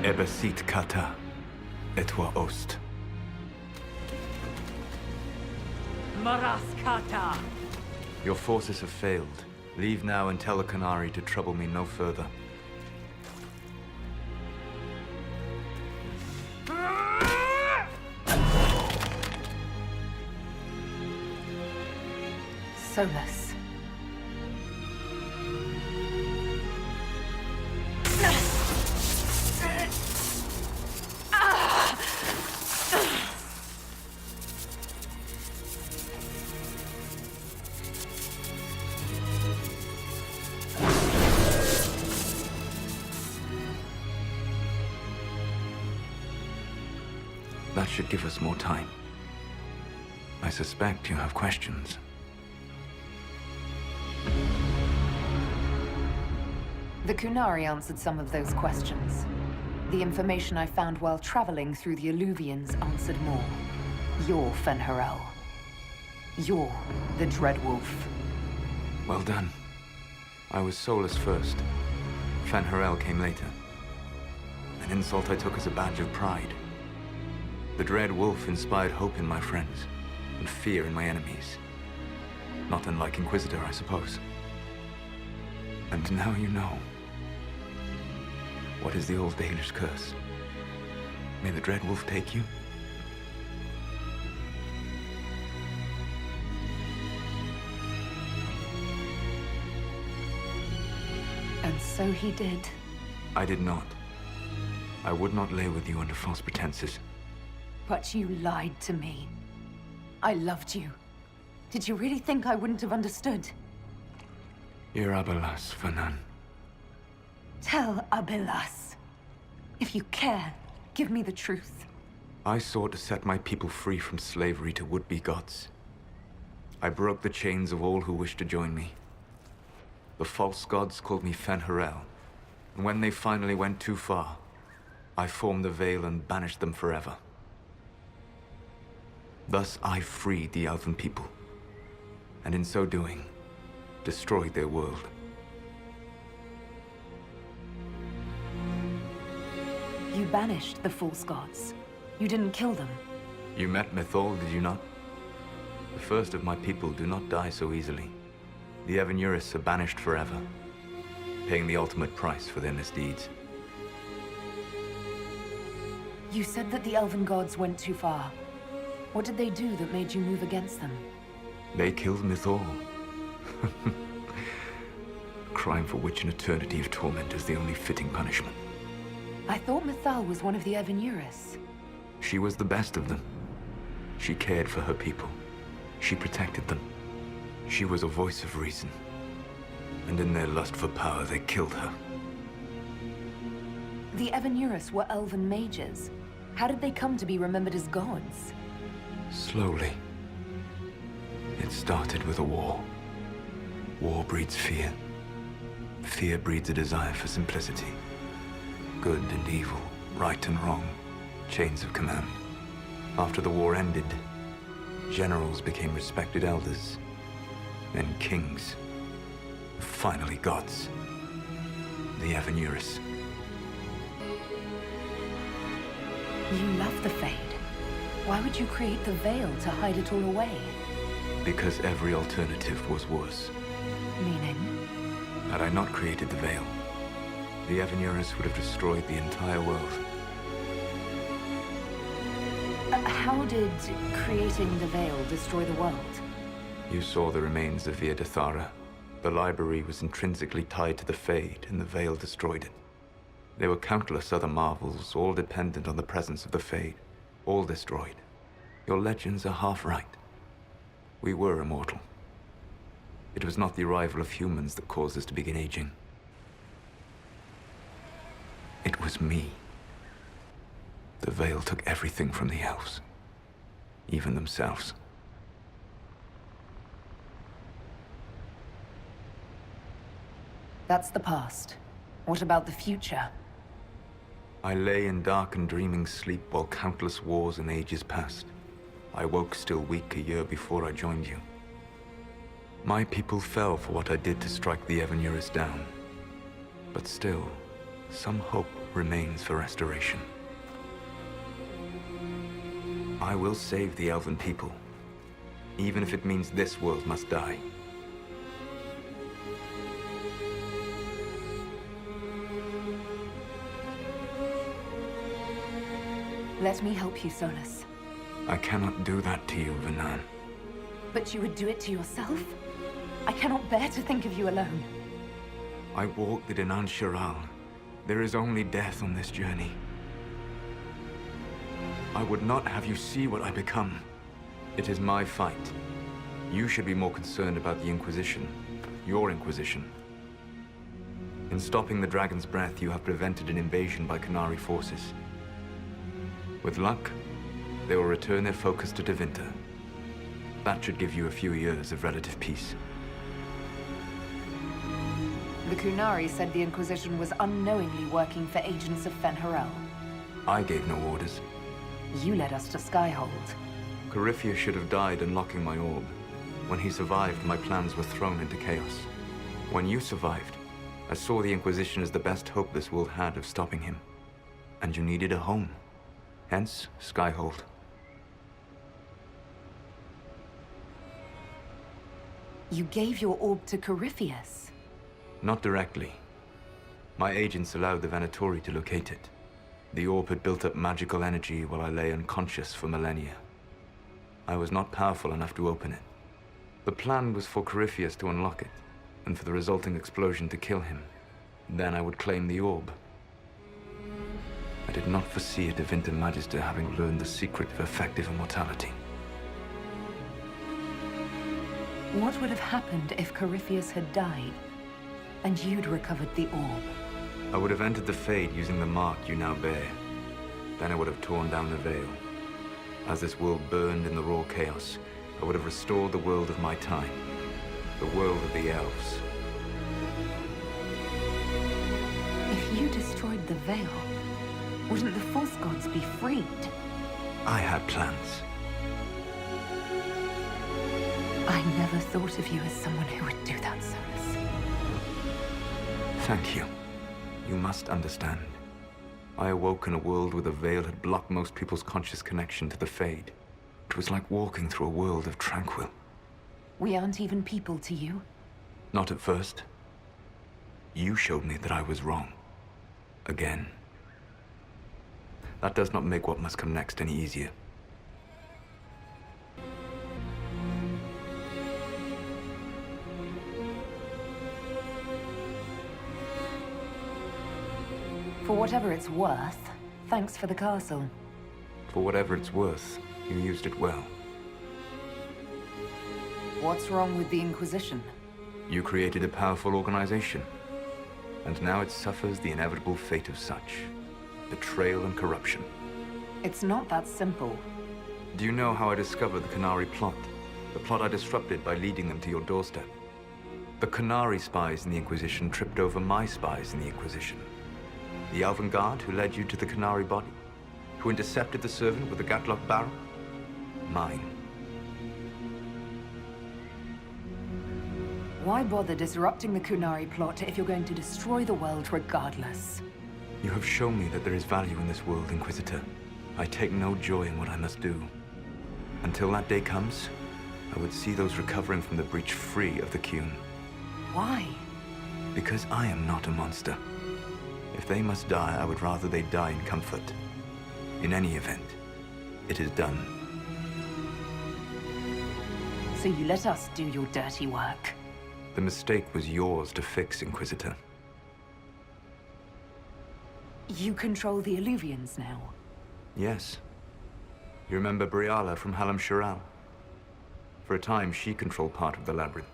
Ebesit kata, etwa ost. Maraskata! Your forces have failed. Leave now and tell the Canary to trouble me no further. Solas. That should give us more time. I suspect you have questions. The Kunari answered some of those questions. The information I found while traveling through the Alluvians answered more. You're Fen'Harel. You're the Dread Wolf. Well done. I was Solas first. Fen'Harel came later. An insult I took as a badge of pride. The Dread Wolf inspired hope in my friends, and fear in my enemies. Not unlike Inquisitor, I suppose. And now you know. What is the old Baelish curse? May the Dread Wolf take you? And so he did. I did not. I would not lay with you under false pretenses. But you lied to me. I loved you. Did you really think I wouldn't have understood? Irabelas, Fanan. Tell Abelas. If you care, give me the truth. I sought to set my people free from slavery to would-be gods. I broke the chains of all who wished to join me. The false gods called me Fen'Harel, and when they finally went too far, I formed the Veil and banished them forever. Thus I freed the Elven people, and in so doing, destroyed their world. You banished the false gods. You didn't kill them. You met Mythal, did you not? The first of my people do not die so easily. The Evenuris are banished forever, paying the ultimate price for their misdeeds. You said that the Elven gods went too far. What did they do that made you move against them? They killed Mythal. A crime for which an eternity of torment is the only fitting punishment. I thought Mythal was one of the Evenuris. She was the best of them. She cared for her people. She protected them. She was a voice of reason. And in their lust for power, they killed her. The Evenuris were Elven mages. How did they come to be remembered as gods? Slowly. It started with a war. War breeds fear. Fear breeds a desire for simplicity. Good and evil, right and wrong, chains of command. After the war ended, generals became respected elders, then kings, finally gods. The Evenuris. You love the Fade. Why would you create the Veil to hide it all away? Because every alternative was worse. Meaning? Had I not created the Veil, the Evenuris would have destroyed the entire world. How did creating the Veil destroy the world? You saw the remains of Via Dathara. The library was intrinsically tied to the Fade, and the Veil destroyed it. There were countless other marvels, all dependent on the presence of the Fade, all destroyed. Your legends are half right. We were immortal. It was not the arrival of humans that caused us to begin aging. It was me. The Veil took everything from the elves, even themselves. That's the past. What about the future? I lay in dark and dreaming sleep while countless wars and ages passed. I woke still weak a year before I joined you. My people fell for what I did to strike the Evenuris down. But still, some hope remains for restoration. I will save the Elven people, even if it means this world must die. Let me help you, Solas. I cannot do that to you, Vernan. But you would do it to yourself? I cannot bear to think of you alone. I walk the Dinan Shiral. There is only death on this journey. I would not have you see what I become. It is my fight. You should be more concerned about the Inquisition. Your Inquisition. In stopping the Dragon's Breath, you have prevented an invasion by Qunari forces. With luck, they will return their focus to Tevinter. That should give you a few years of relative peace. The Qunari said the Inquisition was unknowingly working for agents of Fen'Harel. I gave no orders. You led us to Skyhold. Corypheus should have died unlocking my orb. When he survived, my plans were thrown into chaos. When you survived, I saw the Inquisition as the best hope this world had of stopping him. And you needed a home. Hence, Skyhold. You gave your orb to Corypheus? Not directly. My agents allowed the Venatori to locate it. The orb had built up magical energy while I lay unconscious for millennia. I was not powerful enough to open it. The plan was for Corypheus to unlock it, and for the resulting explosion to kill him. Then I would claim the orb. I did not foresee a Tevinter Magister having learned the secret of effective immortality. What would have happened if Corypheus had died, and you'd recovered the orb? I would have entered the Fade using the mark you now bear. Then I would have torn down the veil. As this world burned in the raw chaos, I would have restored the world of my time. The world of the elves. If you destroyed the veil, wouldn't the false gods be freed? I had plans. I never thought of you as someone who would do that, Solas. Thank you. You must understand. I awoke in a world where the veil had blocked most people's conscious connection to the Fade. It was like walking through a world of tranquil. We aren't even people to you? Not at first. You showed me that I was wrong. Again. That does not make what must come next any easier. For whatever it's worth, thanks for the castle. For whatever it's worth, you used it well. What's wrong with the Inquisition? You created a powerful organization, and now it suffers the inevitable fate of such. Betrayal and corruption. It's not that simple. Do you know how I discovered the Qunari plot? The plot I disrupted by leading them to your doorstep. The Qunari spies in the Inquisition tripped over my spies in the Inquisition. The Elven Guard who led you to the Qunari body? Who intercepted the servant with the Gatlock barrel? Mine. Why bother disrupting the Qunari plot if you're going to destroy the world regardless? You have shown me that there is value in this world, Inquisitor. I take no joy in what I must do. Until that day comes, I would see those recovering from the breach free of the Qun. Why? Because I am not a monster. If they must die, I would rather they die in comfort. In any event, it is done. So you let us do your dirty work? The mistake was yours to fix, Inquisitor. You control the Illuvians now? Yes. You remember Briala from Halam Shiral? For a time, she controlled part of the labyrinth.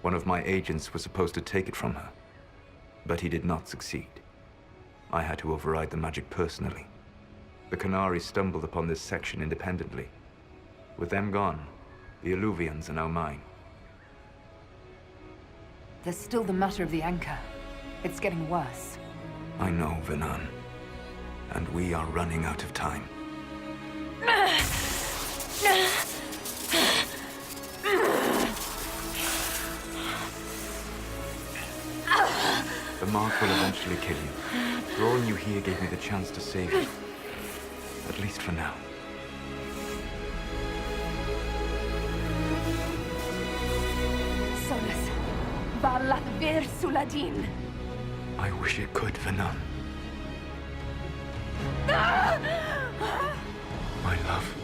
One of my agents was supposed to take it from her, but he did not succeed. I had to override the magic personally. The Qunari stumbled upon this section independently. With them gone, the Illuvians are now mine. There's still the matter of the anchor. It's getting worse. I know, Vernan. And we are running out of time. The mark will eventually kill you. Drawing you here gave me the chance to save you. At least for now. Solas, lath vir Suledin. I wish it could for none. My love.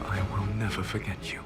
I will never forget you.